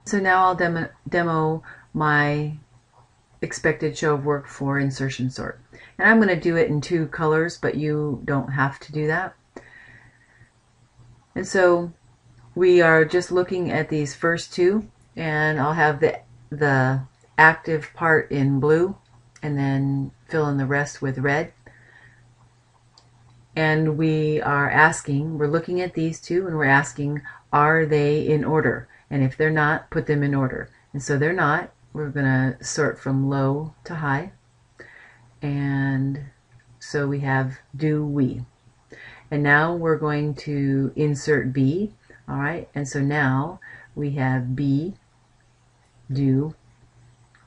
So now I'll demo my expected show of work for insertion sort. And I'm going to do it in 2 colors, but you don't have to do that. And so we are just looking at these first 2, and I'll have the active part in blue and then fill in the rest with red. And we're looking at these 2 and we're asking, are they in order? And if they're not, put them in order. And so they're not. We're going to sort from low to high. And so we have do, we. And now we're going to insert B. All right. And so now we have be, do,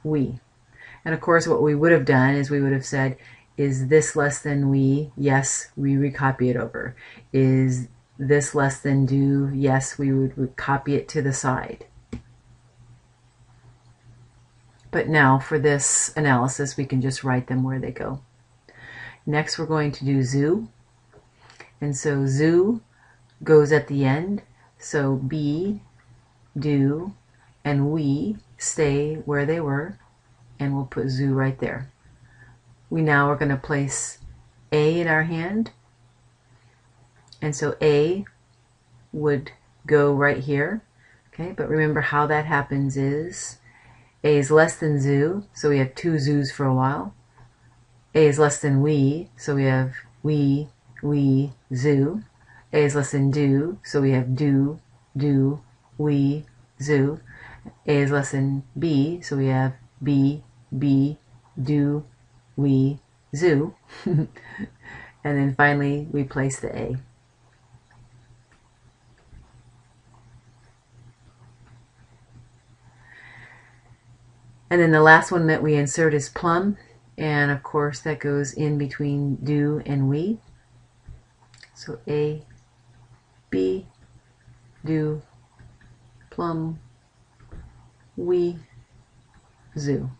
we. And of course what we would have done is we would have said, is this less than we? Yes, we recopy it over. Is this less than do? Yes, we would copy it to the side. But now for this analysis, we can just write them where they go. Next, we're going to do zoo. And so zoo goes at the end. So be, do, and we stay where they were. And we'll put zoo right there. We now are going to place A in our hand. And so A would go right here. Okay, but remember how that happens is A is less than zoo, so we have 2 zoos for a while. A is less than we, so we have we, zoo. A is less than do, so we have do, we, zoo. A is less than B, so we have be, do, we, zoo. And then finally we place the A. And then the last one that we insert is plum, and of course that goes in between do and we. So A, B, do, plum, we, zoo.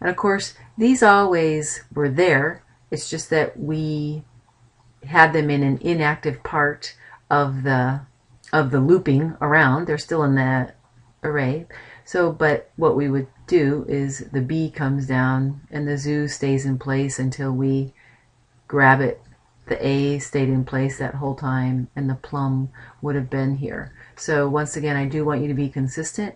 And of course these always were there, it's just that we had them in an inactive part of the looping around. They're still in the array. So, but what we would do is the B comes down and the zoo stays in place until we grab it. The A stayed in place that whole time and the plum would have been here. So once again, I do want you to be consistent,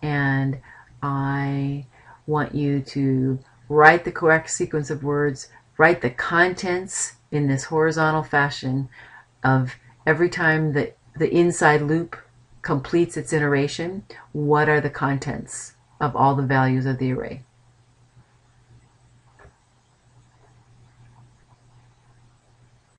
and I want you to write the correct sequence of words, write the contents in this horizontal fashion of every time that the inside loop completes its iteration, what are the contents of all the values of the array.